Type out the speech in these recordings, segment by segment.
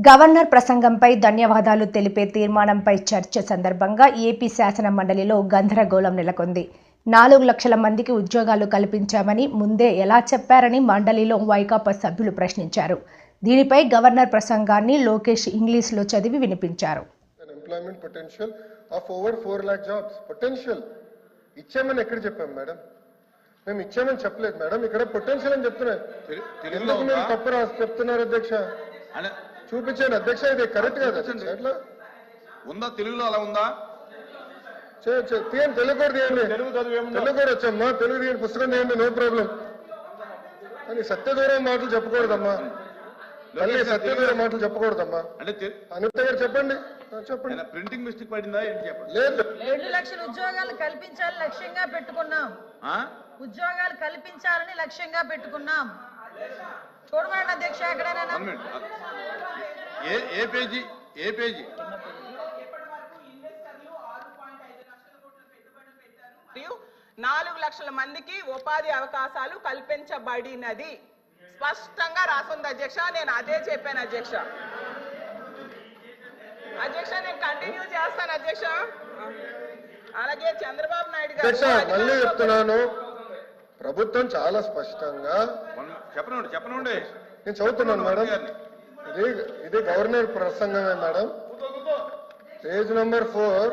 Governor ప్రసంగంపై ధన్యవాదాలు తెలిపే తీర్మానంపై చర్చ సందర్భంగా ఏపీ శాసన మండలిలో గందరగోళం నెలకొంది. 4 లక్షల మందికి ఉద్యోగాలు కల్పించామని ముందే ఎలా చెప్పారని మండలిలో వైకాపా సభ్యులు ప్రశ్నించారు. దీనిపై గవర్నర్ ప్రసంగాన్ని లోకేష్ ఇంగ్లీష్లో చదివి వినిపించారు. Employment potential of over 4 lakh jobs potential ఇచ్చామని ఎక్కడ చెప్పాం మేడం? మేము ఇచ్చామని చెప్పలేదు మేడం, ఇక్కడ పొటెన్షియల్ అని చెప్తున్నారు. ఎందుకు మీరు తప్పు రాసి చెప్తున్నారు అధ్యక్ష? చూపించాను అధ్యక్ష, ఇది కరెక్ట్ కాదు అట్లా ఉందా? తెలుగులో అలా ఉందా? తీయండి, తెలుగు కూడా తీయండి. తెలుగు కూడా వచ్చమ్మా, తెలుగు తీయండి, పుస్తకం తీయండి, నో ప్రాబ్లం. కానీ సత్యదూరం మాటలు చెప్పకూడదమ్మా, మళ్ళీ సత్యదూరం మాటలు చెప్పకూడదమ్మా. అంటే అనిత గారు చెప్పండి. చెప్పండి, ప్రింటింగ్ మిస్టేక్ పడిందా ఏంటి? చెప్పండి. లేదు, 2 లక్షల ఉద్యోగాలు కల్పించాలని లక్ష్యంగా పెట్టుకున్నాం. ఉద్యోగాలు కల్పించాలని లక్ష్యంగా పెట్టుకున్నాం. చూడమండి అధ్యక్ష, ఎక్కడైనా ఏ పేజీ? ఏ పేజీ? 4 లక్షల మందికి ఉపాధి అవకాశాలు కల్పించబడినది స్పష్టంగా రాసుంది అధ్యక్ష. నేను అదే చెప్పాను అధ్యక్ష. అధ్యక్ష నేను కంటిన్యూ చేస్తాను అధ్యక్ష. అలాగే చంద్రబాబు నాయుడు గారు మళ్ళీ చెప్తున్నాను, ప్రభుత్వం చాలా స్పష్టంగా చెప్పనండి నేను చదువుతున్నాను మేడం. ఇది గవర్నర్ ప్రసంగమే మేడం, పేజ్ నంబర్ 4.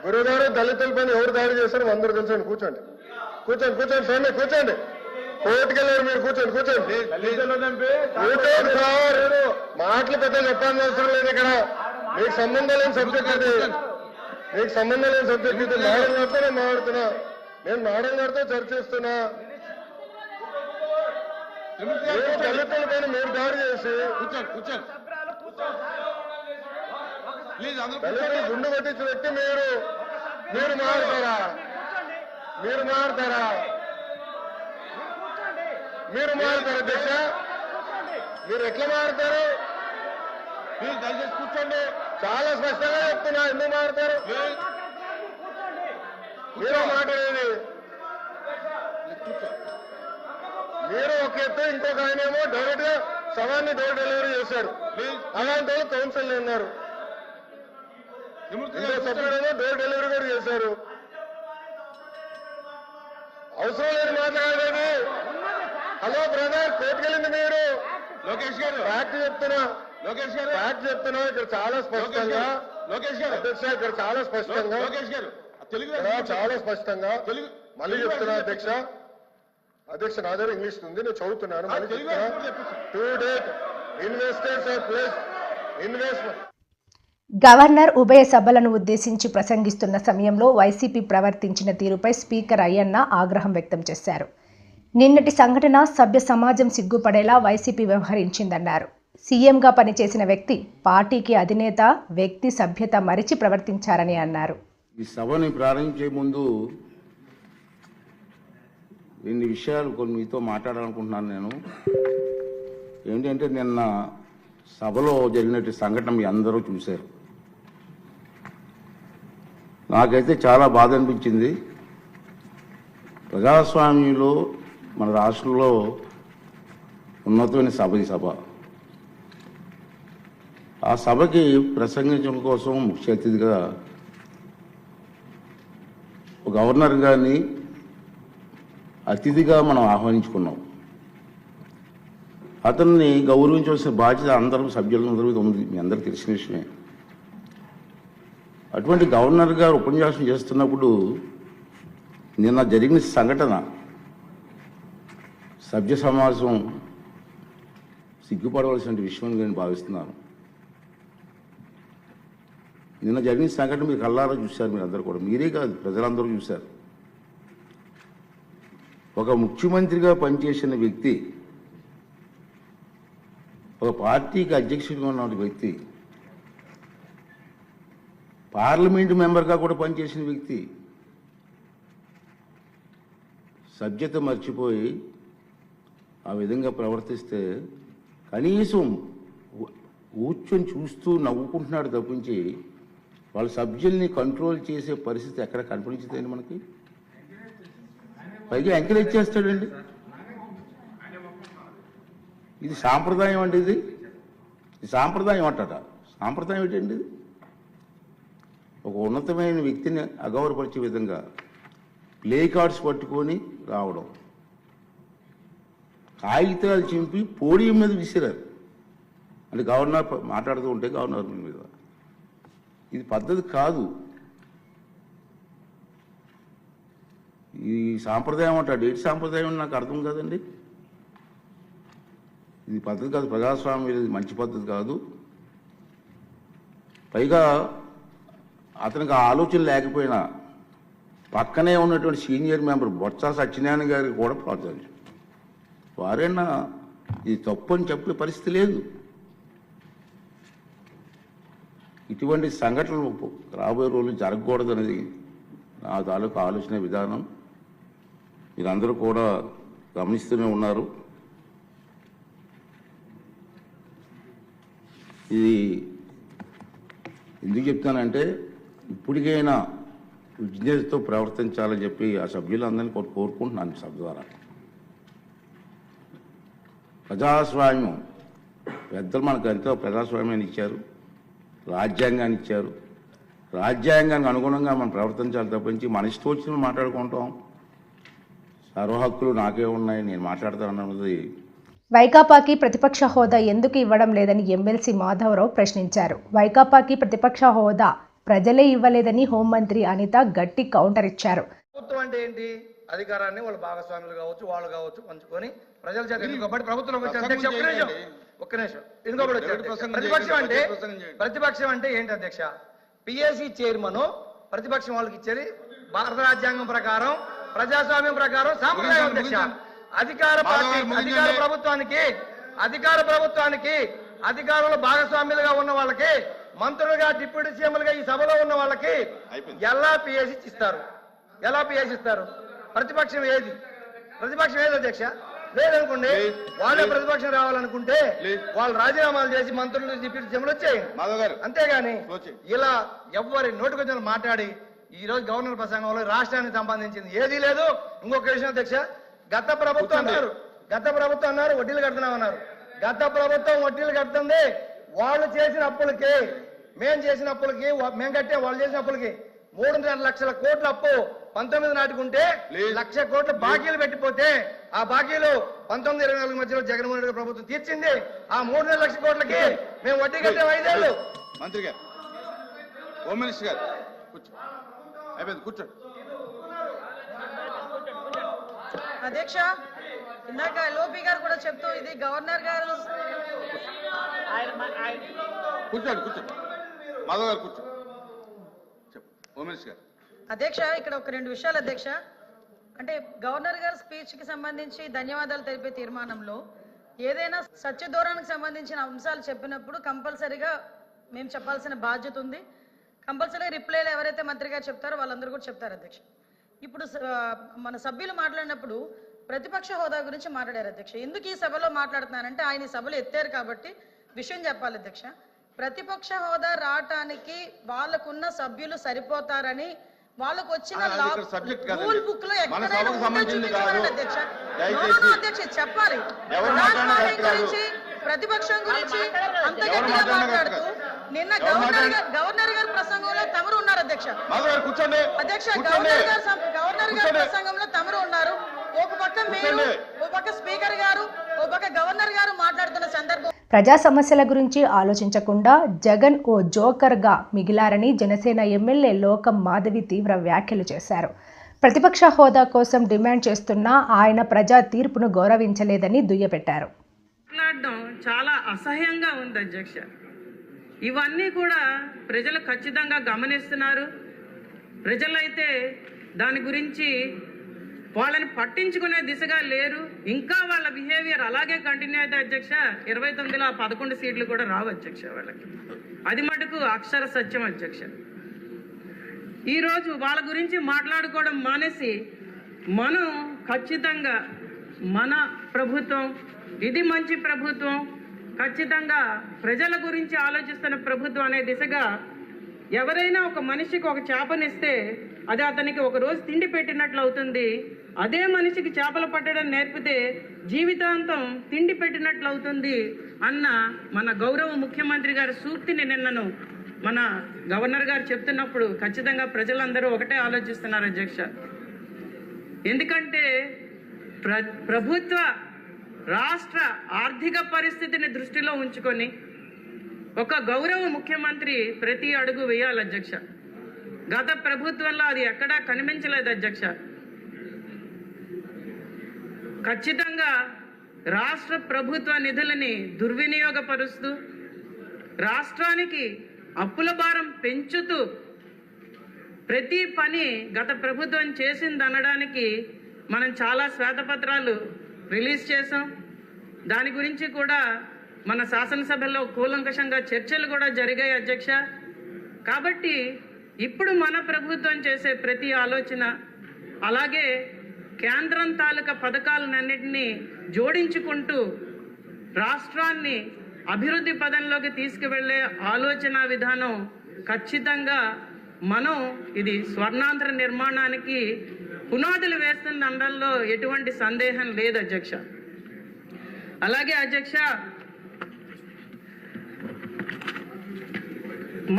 గురుగారు దళితులపైన ఎవరు దాడి చేశారు అందరూ తెలుసండి. కూర్చోండి కూర్చోండి కూర్చోండి స్వామి, కూర్చోండి. కోర్టుకెళ్ళారు మీరు, కూర్చోండి కూర్చోండి. కూర్చోండి సార్, మాటలు పెద్ద చెప్పాల్సిన అవసరం లేదు. ఇక్కడ మీకు సంబంధం లేని సబ్జెక్ట్ ఇది, మీకు సంబంధం లేని సబ్జెక్ట్ ఇది. మేడం గారితో నేను మాట్లాడుతున్నా, నేను మేడం గారితో చర్చిస్తున్నా. దళితుల పైన మీరు దాడి చేసి దళితులు గుండు కొట్టించిన వ్యక్తి మీరు మారుతారా? మీరు మారుతారా? మీరు మారుతారు అధ్యక్ష? మీరు ఎట్లా మారుతారు? మీరు దయచేసి కూర్చోండి. చాలా స్పష్టంగా చెప్తున్నా, ఎందుకు మారుతారు? మీరు మాట్లాడేది మీరు ఒక ఎత్తు, ఇంకొక ఆయనేమో డైరెక్ట్ గా సవాన్ని డోర్ డెలివరీ చేశారు. అలాంటి వాళ్ళు కౌన్సిల్ ఉన్నారు, సభ్యుడేమో డోర్ డెలివరీ కూడా చేశారు. అవసరం లేదు మాట్లాడేది. హలో బ్రదర్, కోర్టుకెళ్ళింది మీరు. లోకేష్ గారు ఫ్యాక్ట్ చెప్తున్నా, లోకేష్ గారు ఫ్యాక్ట్ చెప్తున్నా. ఇక్కడ చాలా స్పష్టంగా లోకేష్ గారు అధ్యక్ష, ఇక్కడ చాలా స్పష్టంగా లోకేష్ గారు తెలుగు చాలా స్పష్టంగా తెలుగు మళ్ళీ చెప్తున్నా అధ్యక్ష. అధ్యక్ష నా దగ్గర ఇంగ్లీష్ ఉంది, నేను చదువుతున్నాను. మళ్ళీ చెప్తున్నా, to date investors are place investment. Governor ఉభయ సభలను ఉద్దేశించి ప్రసంగిస్తున్న సమయంలో వైసీపీ ప్రవర్తించిన తీరుపై స్పీకర్ అయ్యన్న ఆగ్రహం వ్యక్తం చేశారు. నిన్నటి సంఘటన సభ్య సమాజం సిగ్గుపడేలా వైసీపీ వ్యవహరించిందన్నారు. సీఎంగా పనిచేసిన వ్యక్తి, పార్టీకి అధినేత వ్యక్తి సభ్యత మరిచి ప్రవర్తించారని అన్నారు. ఈ సభని ప్రారంభించే ముందు 2 విషయాలు కొన్ని మీతో మాట్లాడాలనుకుంటున్నాను. నేను ఏంటంటే, నిన్న సభలో జరిగినట్టు సంఘటన మీ అందరూ చూశారు. నాకైతే చాలా బాధ అనిపించింది. ప్రజాస్వామ్యంలో మన రాష్ట్రంలో ఉన్నతమైన సభ ఈ సభ. ఆ సభకి ప్రసంగించడం కోసం ముఖ్య అతిథిగా గవర్నర్ గారిని అతిథిగా మనం ఆహ్వానించుకున్నాం. అతన్ని గౌరవించవలసిన బాధ్యత అందరూ సభ్యులందరూ ఉంది, మీ అందరికీ తెలిసిన విషయమే. అటువంటి గవర్నర్ గారు ఉపన్యాసం చేస్తున్నప్పుడు నిన్న జరిగిన సంఘటన సభ్య సమాజం సిగ్గుపడవలసిన విషయం నేను భావిస్తున్నాను. నిన్న జరిగిన సంఘటన మీరు కళ్ళారా చూశారు, మీరు అందరూ కూడా, మీరే కాదు ప్రజలందరూ చూశారు. ఒక ముఖ్యమంత్రిగా పనిచేసిన వ్యక్తి, ఒక పార్టీకి అధ్యక్షుడిగా ఉన్న వ్యక్తి, పార్లమెంటు మెంబర్గా కూడా పనిచేసిన వ్యక్తి సభ్యత మర్చిపోయి ఆ విధంగా ప్రవర్తిస్తే కనీసం కూర్చొని చూస్తూ నవ్వుకుంటున్నాడు తప్పించి వాళ్ళ సభ్యుల్ని కంట్రోల్ చేసే పరిస్థితి ఎక్కడ కనిపించదండి మనకి. పైగా ఎంకరేజ్ చేస్తాడండి. ఇది సాంప్రదాయం అండి, ఇది సాంప్రదాయం అంటట. సాంప్రదాయం ఏంటండి ఇది? ఒక ఉన్నతమైన వ్యక్తిని అగౌరవపరిచే విధంగా ప్లే కార్డ్స్ పట్టుకొని రావడం, కాగితాలు చింపి పోడియం మీద విసిరారు. అంటే గవర్నర్ మాట్లాడుతూ ఉంటే గవర్నర్ మీద, ఇది పద్ధతి కాదు. ఈ సాంప్రదాయం అంటాడు, ఏంటి సాంప్రదాయం నాకు అర్థం కాదండి. ఇది పద్ధతి కాదు, ప్రజాస్వామ్యం ఇది మంచి పద్ధతి కాదు. పైగా అతనికి ఆ ఆలోచన లేకపోయినా పక్కనే ఉన్నటువంటి సీనియర్ మెంబర్ బొత్స సత్యనారాయణ గారికి కూడా ప్రోత్సహించారు. వారైనా ఇది తప్పు అని చెప్పే పరిస్థితి లేదు. ఇటువంటి సంఘటనలు రాబోయే రోజులు జరగకూడదు అనేది నా తాలూకు ఆలోచన విధానం. మీరందరూ కూడా గమనిస్తూనే ఉన్నారు. ఇది ఎందుకు చెప్తానంటే, ఇప్పటికైనా విజ్ఞతతో ప్రవర్తించాలని చెప్పి ఆ సభ్యులందరినీ కోరుకుంటున్నాను. సభ ద్వారా ప్రజాస్వామ్యం పెద్దలు మనకు ఎంతో ప్రజాస్వామ్యాన్ని ఇచ్చారు, రాజ్యాంగాన్ని ఇచ్చారు. రాజ్యాంగానికి అనుగుణంగా మనం ప్రవర్తించాలి తప్పించి మన ఇష్టం వచ్చిన మాట్లాడుకుంటాం. సర్వ హక్కులు నాకే ఉన్నాయి, నేను మాట్లాడతానన్నది. వైకాపాకి ప్రతిపక్ష హోదా ఎందుకు ఇవ్వడం లేదని ఎమ్మెల్సీ మాధవరావు ప్రశ్నించారు. వైకాపాకి ప్రతిపక్ష హోదా ప్రజలే ఇవ్వలేదని హోంమంత్రి అనిత గట్టి కౌంటర్ ఇచ్చారు. ప్రభుత్వం అంటే ఏంటి? అధికారాన్ని వాళ్ళ భాగస్వాములు కావచ్చు, వాళ్ళు కావచ్చు, పంచుకొని ప్రజల చేత ఎన్నుకోబడి ప్రభుత్వం ఒక్క నిమిషం ఎన్నుకోబడి వచ్చారు. ప్రతిపక్షం అంటే ఏంటి అధ్యక్ష? పిఎస్సి చైర్మన్ ప్రతిపక్షం వాళ్ళకి ఇచ్చేది భారత రాజ్యాంగం ప్రకారం, ప్రజాస్వామ్యం ప్రకారం సాంప్రదాయం అధ్యక్ష. అధికార ప్రభుత్వానికి అధికారంలో భాగస్వామ్యులుగా ఉన్న వాళ్ళకి, మంత్రులుగా, డిప్యూటీ సీఎంలుగా ఈ సభలో ఉన్న వాళ్ళకి ఎలా పిఎస్సి ఇస్తారు? ఎలా పిఎస్సి ఇస్తారు? ప్రతిపక్షం ఏది అధ్యక్ష? లేదనుకోండి, వాళ్ళే ప్రతిపక్షం రావాలనుకుంటే వాళ్ళు రాజీనామాలు చేసి మంత్రులు, డిప్యూటీ సీఎంలు వచ్చేయండి. అంతేగాని ఇలా ఎవరి నోటికొచ్చిన మాట్లాడి ఈ రోజు గవర్నర్ ప్రసంగంలో రాష్ట్రానికి సంబంధించింది ఏదీ లేదు. ఇంకొక విషయం అధ్యక్ష, గత ప్రభుత్వం అన్నారు వడ్డీలు కడుతున్నామన్నారు. గత ప్రభుత్వం వడ్డీలు కడుతుంది వాళ్ళు చేసిన అప్పులకి, మేము చేసిన అప్పులకి, మేము కట్టే వాళ్ళు చేసిన అప్పులకి 3.5 లక్షల కోట్ల అప్పు 19 నాటికి ఉంటే 1 లక్ష కోట్ల బాకీలు పెట్టిపోతే ఆ బాకీలు 19-24 మధ్యలో జగన్మోహన్ రెడ్డి ప్రభుత్వం తీర్చింది. ఆ 3.5 లక్షల కోట్లకి మేము వడ్డీ కట్టాము 5 ఏళ్ళు. మంత్రి గారు, హోమ్ మినిస్టర్ గారు కూర్చో, అయిపోయింది కూర్చోండి. అధ్యక్ష, ఇందాక లోపి గారు కూడా చెప్తూ ఇది గవర్నర్ గారు కూర్చోండి. మాధవ్ గారు కూర్చో, చెప్పు హోమ్ మినిస్టర్ గారు. అధ్యక్ష, ఇక్కడ ఒక 2 విషయాలు అధ్యక్ష. అంటే గవర్నర్ గారి స్పీచ్ కి సంబంధించి ధన్యవాదాలు తెలిపే తీర్మానంలో ఏదైనా సత్య ధోరణికి సంబంధించిన అంశాలు చెప్పినప్పుడు కంపల్సరీగా మేము చెప్పాల్సిన బాధ్యత ఉంది. కంపల్సరీ రిప్లైలు ఎవరైతే మంత్రి గారు చెప్తారో వాళ్ళందరూ కూడా చెప్తారు అధ్యక్ష. ఇప్పుడు మన సభ్యులు మాట్లాడినప్పుడు ప్రతిపక్ష హోదా గురించి మాట్లాడారు అధ్యక్ష. ఎందుకు ఈ సభలో మాట్లాడుతున్నానంటే ఆయన ఈ సభలో ఎత్తారు కాబట్టి విషయం చెప్పాలి అధ్యక్ష. ప్రతిపక్ష హోదా రావటానికి వాళ్ళకున్న సభ్యులు సరిపోతారని వాళ్ళకు వచ్చిన రూల్ బుక్ లో అధ్యక్ష చెప్పాలి. గురించి ప్రతిపక్షం గురించి అంత గట్టిగా మాట్లాడుతూ నిన్న గవర్నర్ గారి ప్రసంగంలో తమరు ఉన్నారు అధ్యక్ష. అధ్యక్ష, గవర్నర్ గారి ప్రసంగంలో తమరు ఉన్నారు. ఒక పక్క మీరు, ఒక పక్క స్పీకర్ గారు, ఒక పక్క గవర్నర్ గారు మాట్లాడుతున్న సందర్భం. ప్రజా సమస్యల గురించి ఆలోచించకుండా జగన్ ఓ జోకర్గా మిగిలారని జనసేన ఎమ్మెల్యే లోకం మాధవి తీవ్ర వ్యాఖ్యలు చేశారు. ప్రతిపక్ష హోదా కోసం డిమాండ్ చేస్తున్నా ఆయన ప్రజా తీర్పును గౌరవించలేదని దుయ్యబట్టారు. మాట్లాడడం చాలా అసహ్యంగా ఉంది అధ్యక్ష. ఇవన్నీ కూడా ప్రజలు ఖచ్చితంగా గమనిస్తున్నారు. ప్రజలైతే దాని గురించి వాళ్ళని పట్టించుకునే దిశగా లేరు. ఇంకా వాళ్ళ బిహేవియర్ అలాగే కంటిన్యూ అయితే అధ్యక్ష 29లో 11 సీట్లు కూడా రావు అధ్యక్ష వాళ్ళకి. అది మటుకు అక్షర సత్యం అధ్యక్ష. ఈరోజు వాళ్ళ గురించి మాట్లాడుకోవడం మానేసి మనం ఖచ్చితంగా మన ప్రభుత్వం ఇది మంచి ప్రభుత్వం, ఖచ్చితంగా ప్రజల గురించి ఆలోచిస్తున్న ప్రభుత్వం అనే దిశగా ఎవరైనా ఒక మనిషికి ఒక చేపనిస్తే అది అతనికి ఒక రోజు తిండి పెట్టినట్లు అవుతుంది. అదే మనిషికి చేపలు పట్టడం నేర్పితే జీవితాంతం తిండి పెట్టినట్లు అవుతుంది అన్న మన గౌరవ ముఖ్యమంత్రి గారి సూక్తిని నిన్నను మన గవర్నర్ గారు చెప్తున్నప్పుడు ఖచ్చితంగా ప్రజలందరూ ఒకటే ఆలోచిస్తున్నారు అధ్యక్ష. ఎందుకంటే ప్రభుత్వ రాష్ట్ర ఆర్థిక పరిస్థితిని దృష్టిలో ఉంచుకొని ఒక గౌరవ ముఖ్యమంత్రి ప్రతి అడుగు వేయాలి అధ్యక్ష. గత ప్రభుత్వంలో అది ఎక్కడా కనిపించలేదు అధ్యక్ష. ఖచ్చితంగా రాష్ట్ర ప్రభుత్వ నిధులని దుర్వినియోగపరుస్తూ రాష్ట్రానికి అప్పుల భారం పెంచుతూ ప్రతి పని గత ప్రభుత్వం చేసిందనడానికి మనం చాలా శ్వేతపత్రాలు రిలీజ్ చేసాం. దాని గురించి కూడా మన శాసనసభలో కూలంకషంగా చర్చలు కూడా జరిగాయి అధ్యక్ష. కాబట్టి ఇప్పుడు మన ప్రభుత్వం చేసే ప్రతి ఆలోచన, అలాగే కేంద్రం తాలూకా పథకాలన్నింటినీ జోడించుకుంటూ రాష్ట్రాన్ని అభివృద్ధి పదంలోకి తీసుకువెళ్లే ఆలోచన విధానం ఖచ్చితంగా మనం ఇది స్వర్ణాంధ్ర నిర్మాణానికి పునాదులు వేస్తుందనడంలో ఎటువంటి సందేహం లేదు అధ్యక్ష. అలాగే అధ్యక్ష,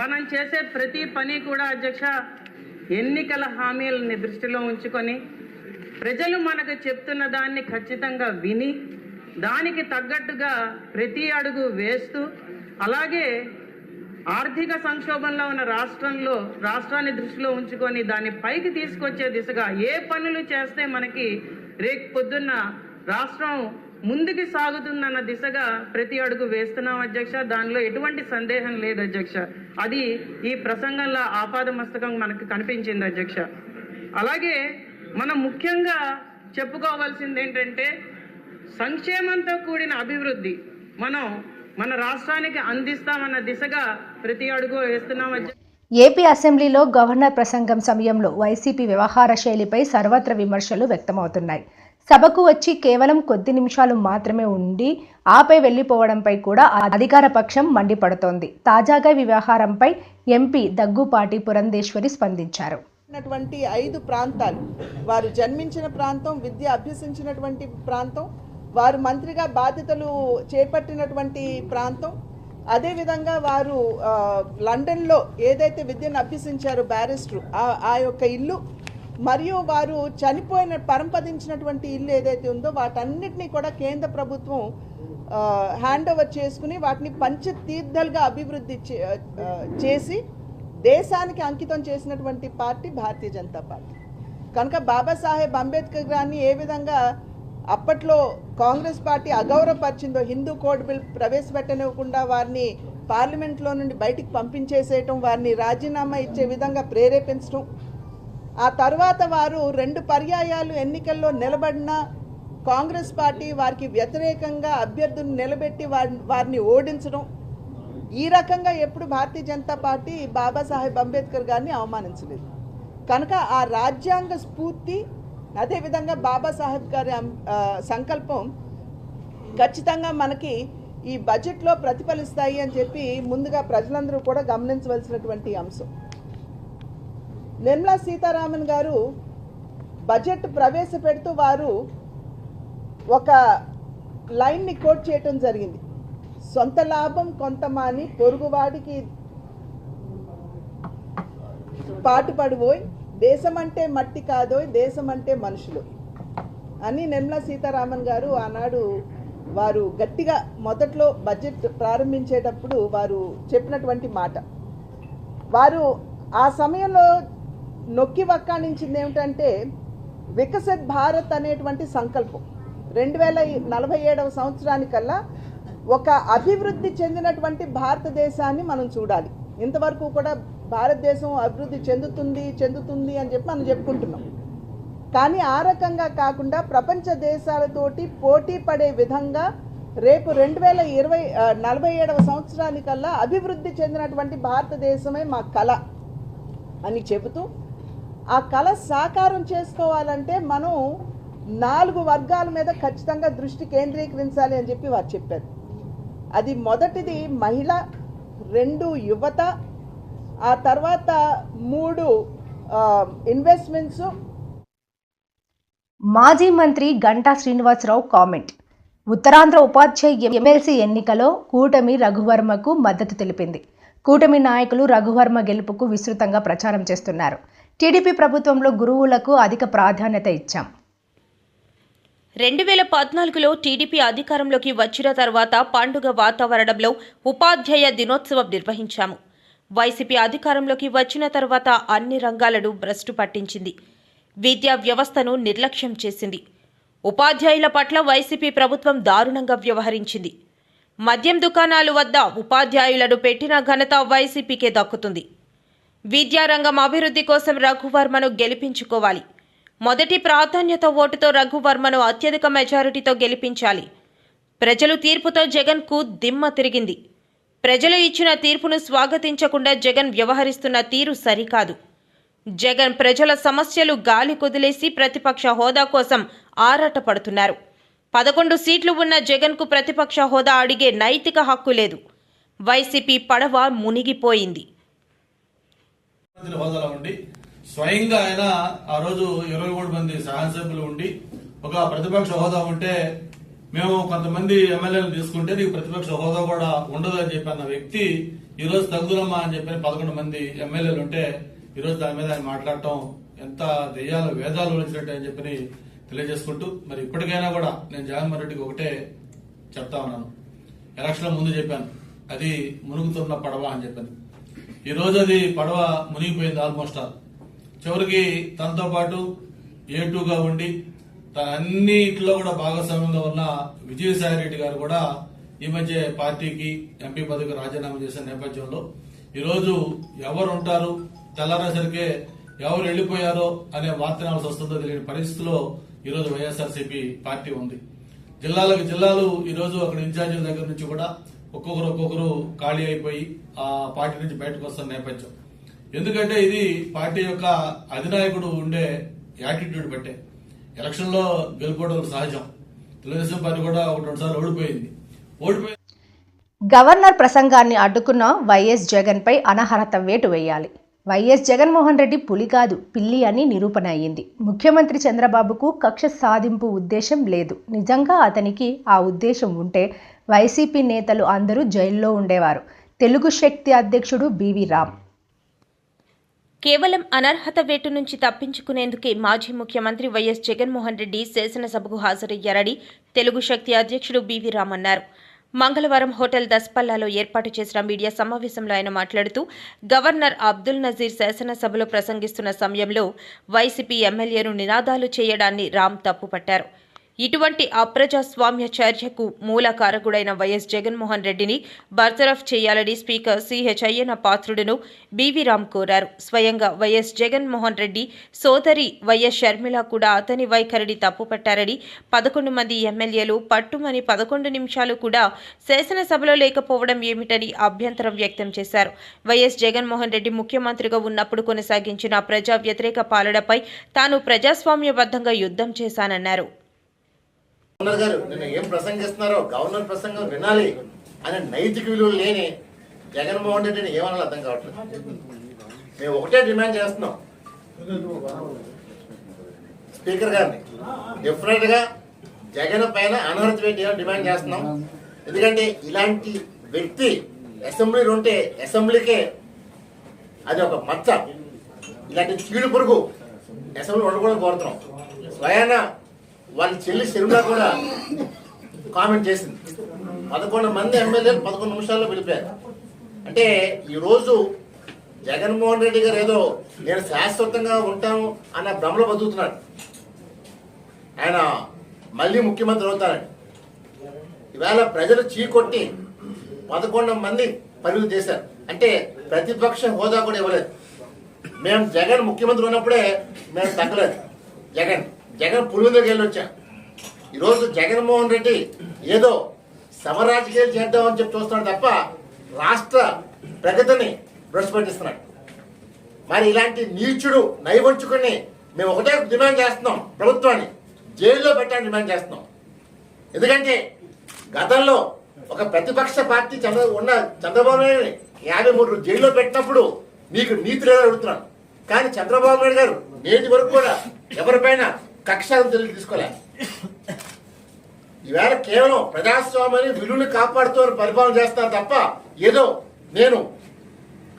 మనం చేసే ప్రతి పని కూడా అధ్యక్ష ఎన్నికల హామీలని దృష్టిలో ఉంచుకొని ప్రజలు మనకు చెప్తున్న దాన్ని ఖచ్చితంగా విని దానికి తగ్గట్టుగా ప్రతి అడుగు వేస్తూ, అలాగే ఆర్థిక సంక్షోభంలో ఉన్న రాష్ట్రాన్ని దృష్టిలో ఉంచుకొని దాన్ని పైకి తీసుకొచ్చే దిశగా ఏ పనులు చేస్తే మనకి రేపు పొద్దున్న రాష్ట్రం ముందుకు సాగుతుందన్న దిశగా ప్రతి అడుగు వేస్తున్నాం అధ్యక్ష. దానిలో ఎటువంటి సందేహం లేదు అధ్యక్ష. అది ఈ ప్రసంగంలో ఆపాదమస్తకం మనకు కనిపించింది అధ్యక్ష. అలాగే మనం ముఖ్యంగా చెప్పుకోవాల్సింది ఏంటంటే సంక్షేమంతో కూడిన అభివృద్ధి మనం మన రాష్ట్రానికి అందిస్తామన్న దిశగా ప్రతి అడుగు వేస్తున్నాం అధ్యక్ష. ఏపీ అసెంబ్లీలో గవర్నర్ ప్రసంగం సమయంలో వైసీపీ వ్యవహార శైలిపై సర్వత్ర విమర్శలు వ్యక్తమవుతున్నాయి. సభకు వచ్చి కేవలం కొద్ది నిమిషాలు మాత్రమే ఉండి ఆపై వెళ్లిపోవడంపై కూడా అధికార పక్షం మండిపడుతోంది. తాజాగా ఈ వ్యవహారంపై ఎంపీ దగ్గుపాటి పురంధేశ్వరి స్పందించారు. 5 ప్రాంతాలు, వారు జన్మించిన ప్రాంతం, విద్య అభ్యసించినటువంటి ప్రాంతం, వారు మంత్రిగా బాధ్యతలు చేపట్టినటువంటి ప్రాంతం, అదేవిధంగా వారు లండన్లో ఏదైతే విద్యను అభ్యసించారో బ్యారిస్టర్ ఆ యొక్క ఇల్లు, మరియు వారు చనిపోయిన పరంపదించినటువంటి ఇల్లు ఏదైతే ఉందో వాటన్నిటినీ కూడా కేంద్ర ప్రభుత్వం హ్యాండ్ ఓవర్ చేసుకుని వాటిని పంచతీర్థాలుగా అభివృద్ధి చేసి దేశానికి అంకితం చేసినటువంటి పార్టీ భారతీయ జనతా పార్టీ. కనుక బాబాసాహెబ్ అంబేద్కర్ గారిని ఏ విధంగా అప్పట్లో కాంగ్రెస్ పార్టీ అగౌరవపరిచిందో, హిందూ కోడ్ బిల్ ప్రవేశపెట్టనివ్వకుండా వారిని పార్లమెంట్లో నుండి బయటికి పంపించేసేయటం, వారిని రాజీనామా ఇచ్చే విధంగా ప్రేరేపించడం, ఆ తర్వాత వారు 2 పర్యాయాలు ఎన్నికల్లో నిలబడిన కాంగ్రెస్ పార్టీ వారికి వ్యతిరేకంగా అభ్యర్థులను నిలబెట్టి వారిని ఓడించడం, ఈ రకంగా ఎప్పుడు భారతీయ జనతా పార్టీ బాబాసాహెబ్ అంబేద్కర్ గారిని అవమానించలేదు. కనుక ఆ రాజ్యాంగ స్ఫూర్తి, అదేవిధంగా బాబాసాహెబ్ గారి సంకల్పం ఖచ్చితంగా మనకి ఈ బడ్జెట్లో ప్రతిఫలిస్తాయి అని చెప్పి ముందుగా ప్రజలందరూ కూడా గమనించవలసినటువంటి అంశం. నిర్మలా సీతారామన్ గారు బడ్జెట్ ప్రవేశపెడుతూ వారు ఒక లైన్ని కోట్ చేయటం జరిగింది. సొంత లాభం కొంత మాని పొరుగువాడికి పాటుపడిపోయి, దేశమంటే మట్టి కాదోయ్ దేశమంటే మనుషులు అని నిర్మలా సీతారామన్ గారు ఆనాడు వారు గట్టిగా మొదట్లో బడ్జెట్ ప్రారంభించేటప్పుడు వారు చెప్పినటువంటి మాట. వారు ఆ సమయంలో నొక్కి వక్కాణించింది ఏమిటంటే వికసిత్ భారత్ అనేటువంటి సంకల్పం 2047వ సంవత్సరానికల్లా ఒక అభివృద్ధి చెందినటువంటి భారతదేశాన్ని మనం చూడాలి. ఇంతవరకు కూడా భారతదేశం అభివృద్ధి చెందుతుంది అని చెప్పి మనం చెప్పుకుంటున్నాం. కానీ ఆ రకంగా కాకుండా ప్రపంచ దేశాలతోటి పోటీ పడే విధంగా రేపు 2047వ సంవత్సరానికల్లా అభివృద్ధి చెందినటువంటి భారతదేశమే మా కళ అని చెబుతూ, ఆ కళ సాకారం చేసుకోవాలంటే మనం 4 వర్గాల మీద ఖచ్చితంగా దృష్టి కేంద్రీకరించాలి అని చెప్పి వారు చెప్పారు. అది మొదటిది మహిళ, 2 యువత, ఆ తర్వాత 3 ఇన్వెస్ట్మెంట్స్. మాజీ మంత్రి గంటా శ్రీనివాసరావు కామెంట్. ఉత్తరాంధ్ర ఉపాధ్యాయ ఎమ్మెల్సీ ఎన్నికలో కూటమి రఘువర్మకు మద్దతు తెలిపింది. కూటమి నాయకులు రఘువర్మ గెలుపుకు విస్తృతంగా ప్రచారం చేస్తున్నారు. టీడీపీ ప్రభుత్వంలో గురువులకు అధిక ప్రాధాన్యత ఇచ్చాం. 2014లో టీడీపీ అధికారంలోకి వచ్చిన తర్వాత పండుగ వాతావరణంలో ఉపాధ్యాయ దినోత్సవం నిర్వహించాము. వైసీపీ అధికారంలోకి వచ్చిన తర్వాత అన్ని రంగాలను భ్రష్టు పట్టించింది. విద్యా వ్యవస్థను నిర్లక్ష్యం చేసింది. ఉపాధ్యాయుల పట్ల వైసీపీ ప్రభుత్వం దారుణంగా వ్యవహరించింది. మద్యం దుకాణాల వద్ద ఉపాధ్యాయులను పెట్టిన ఘనత వైసీపీకే దక్కుతుంది. విద్యారంగం అభివృద్ధి కోసం రఘువర్మను గెలిపించుకోవాలి. మొదటి ప్రాధాన్యత ఓటుతో రఘువర్మను అత్యధిక మెజారిటీతో గెలిపించాలి. ప్రజలు తీర్పుతో జగన్కు దిమ్మ తిరిగింది. ప్రజలు ఇచ్చిన తీర్పును స్వాగతించకుండా జగన్ వ్యవహరిస్తున్న తీరు సరికాదు. జగన్ ప్రజల సమస్యలు గాలి కుదిలేసి ప్రతిపక్ష హోదా కోసం ఆరాటపడుతున్నారు. 11 సీట్లు ఉన్న జగన్కు ప్రతిపక్ష హోదా అడిగే నైతిక హక్కు లేదు. వైసీపీ పడవ మునిగిపోయింది. హోదాలో ఉండి స్వయంగా ఆయన ఆ రోజు 23 మంది శాసనసభ్యులు ఉండి ఒక ప్రతిపక్ష హోదా ఉంటే మేము కొంతమంది ఎమ్మెల్యేలు తీసుకుంటే నీకు ప్రతిపక్ష హోదా కూడా ఉండదు అని చెప్పి అన్న వ్యక్తి ఈ రోజు తగుదలమ్మా అని చెప్పి 11 మంది ఎమ్మెల్యేలు ఉంటే ఈ రోజు దాని మీద ఆయన మాట్లాడటం ఎంత దెయ్యాలు వేదాలు వచ్చినట్టు అని చెప్పి తెలియజేసుకుంటూ మరి ఇప్పటికైనా కూడా నేను జగన్మోహన్ రెడ్డికి ఒకటే చెప్తా ఉన్నాను. ఎలక్షన్ ముందు చెప్పాను అది మునుగుతున్న పడవ అని చెప్పాను. ఈ రోజు అది పడవ మునిగిపోయింది ఆల్మోస్ట్ ఆల్. చివరికి తనతో పాటు A2గా ఉండి తన అన్నిట్లో కూడా భాగస్వామ్యంగా ఉన్న విజయసాయి రెడ్డి గారు కూడా ఈ మధ్య పార్టీకి ఎంపీ పదవికి రాజీనామా చేసిన నేపథ్యంలో ఈరోజు ఎవరు ఉంటారు తెల్లారేసరికే ఎవరు వెళ్లిపోయారో అనే వార్త వినాల్సి వస్తుందో తెలియని పరిస్థితిలో ఈరోజు వైఎస్ఆర్సీపీ పార్టీ ఉంది. జిల్లాలకు జిల్లాలు ఈరోజు అక్కడ ఇన్ఛార్జీల దగ్గర నుంచి కూడా ఒక్కొక్కరు ఖాళీ అయిపోయి ఆ పార్టీ నుంచి బయటకు వస్తున్న నేపథ్యం. ఎందుకంటే ఇది పార్టీ యొక్క అధినాయకుడు ఉండే యాటిట్యూడ్ బట్టే. ఎలక్షన్ లో గెలుపోవడం సహజం. తెలుగుదేశం పార్టీ కూడా 1-2 సార్లు ఓడిపోయింది. గవర్నర్ ప్రసంగాన్ని అడ్డుకున్న వైఎస్ జగన్పై అనర్హత వేటు వేయాలి. వైఎస్ జగన్మోహన్ రెడ్డి పులి కాదు పిల్లి అని నిరూపణ అయ్యింది. ముఖ్యమంత్రి చంద్రబాబుకు కక్ష సాధింపు ఉద్దేశం లేదు. నిజంగా అతనికి ఆ ఉద్దేశం ఉంటే వైసీపీ నేతలు అందరూ జైల్లో ఉండేవారు. తెలుగు శక్తి అధ్యక్షుడు బివి రామ్ కేవలం అనర్హత వేటు నుంచి తప్పించుకునేందుకే మాజీ ముఖ్యమంత్రి వైఎస్ జగన్మోహన్ రెడ్డి శాసనసభకు హాజరయ్యారని తెలుగు శక్తి అధ్యక్షుడు బివి రామ్ అన్నారు. మంగళవారం హోటల్ దస్పల్లాలో ఏర్పాటు చేసిన మీడియా సమావేశంలో ఆయన మాట్లాడుతూ గవర్నర్ అబ్దుల్ నజీర్ శాసనసభలో ప్రసంగిస్తున్న సమయంలో వైసీపీ ఎమ్మెల్యేను నినాదాలు చేయడాన్ని రామ్ తప్పుపట్టారు. ఇటువంటి అప్రజాస్వామ్య చర్యకు మూల కారకుడైన వైఎస్ జగన్మోహన్ రెడ్డిని బర్తరఫ్ చేయాలని స్పీకర్ సిహెచ్ అయ్యన్న పాత్రుడును బివి రామ్ కోరారు. స్వయంగా వైఎస్ జగన్మోహన్ రెడ్డి సోదరి వైఎస్ షర్మిల కూడా అతని వైఖరిని తప్పుపట్టారని 11 మంది ఎమ్మెల్యేలు పట్టుమని 11 నిమిషాలు కూడా శాసనసభలో లేకపోవడం ఏమిటని అభ్యంతరం వ్యక్తం చేశారు. వైఎస్ జగన్మోహన్ రెడ్డి ముఖ్యమంత్రిగా ఉన్నప్పుడు కొనసాగించిన ప్రజా వ్యతిరేక పాలనపై తాను ప్రజాస్వామ్యబద్ధంగా యుద్ధం చేశానన్నారు. గవర్నర్ గారు నిన్న ఏం ప్రసంగిస్తున్నారో గవర్నర్ ప్రసంగం వినాలి అనే నైతిక విలువలు లేని జగన్మోహన్ రెడ్డిని ఏమన్నా అర్థం కావట్లేదు. మేము ఒకటే డిమాండ్ చేస్తున్నాం స్పీకర్ గారిని, డెఫినెట్ గా జగన్ పైన అనర్హత వేటు డిమాండ్ చేస్తున్నాం. ఎందుకంటే ఇలాంటి వ్యక్తి అసెంబ్లీలో ఉంటే అసెంబ్లీకే అది ఒక మచ్చ. ఇలాంటి చీడు పురుగు అసెంబ్లీ ఉండకూడదు కోరుతున్నాం. స్వయాన వాళ్ళ చెల్లి శర్మిల కూడా కామెంట్ చేసింది. 11 మంది ఎమ్మెల్యేలు 11 నిమిషాల్లో వెళ్ళిపోయారు. అంటే ఈరోజు జగన్మోహన్ రెడ్డి గారు ఏదో నేను శాశ్వతంగా ఉంటాను అన్న భ్రమలో బతుకుతున్నాడు. ఆయన మళ్ళీ ముఖ్యమంత్రి అవుతారని ఈవేళ ప్రజలు చీకొట్టి 11 మంది పరిమితి చేశారు. అంటే ప్రతిపక్ష హోదా కూడా ఇవ్వలేదు. మేము జగన్ ముఖ్యమంత్రి ఉన్నప్పుడే మేము తగ్గలేదు. జగన్ పులివెందులకు వెళ్ళి వచ్చా. ఈరోజు జగన్మోహన్ రెడ్డి ఏదో సమరాజకీయాలు చేద్దామని చెప్పి చూస్తున్నాడు తప్ప రాష్ట్ర ప్రగతిని భ్రష్పట్టిస్తున్నాడు. మరి ఇలాంటి నీచుడు నైవంచుకుని మేము ఒకటే డిమాండ్ చేస్తున్నాం, ప్రభుత్వాన్ని జైల్లో పెట్టాలని డిమాండ్ చేస్తున్నాం. ఎందుకంటే గతంలో ఒక ప్రతిపక్ష పార్టీ ఉన్న చంద్రబాబు నాయుడు 53 జైల్లో పెట్టినప్పుడు మీకు నీతి లేదని అడుగుతున్నాను. కానీ చంద్రబాబు నాయుడు గారు నేటి వరకు కూడా ఎవరిపైన కక్షాలను తెలివి తీసుకోలే. ఈవేళ కేవలం ప్రజాస్వామ్యాన్ని విలువని కాపాడుతూ పరిపాలన చేస్తారు తప్ప ఏదో నేను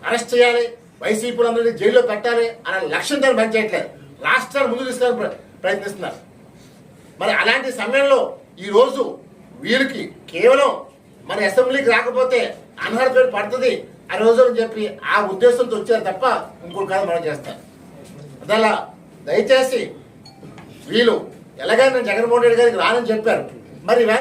అరెస్ట్ చేయాలి, వైసీపీలందరినీ జైల్లో పెట్టాలి అనే లక్ష్యంతో పనిచేయట్లేదు. రాష్ట్రాన్ని ముందుకు తీసుకెళ్ళాలని ప్రయత్నిస్తున్నారు. మరి అలాంటి సమయంలో ఈరోజు వీరికి కేవలం మన అసెంబ్లీకి రాకపోతే అనర్హత వేటు పడుతుంది ఆ రోజు అని చెప్పి ఆ ఉద్దేశంతో వచ్చారు తప్ప ఇంకోటి కాదు మనం చేస్తారు. అదలా దయచేసి వీళ్ళు ఎలాగైనా జగన్మోహన్ రెడ్డి గారికి రానని చెప్పారు. మరి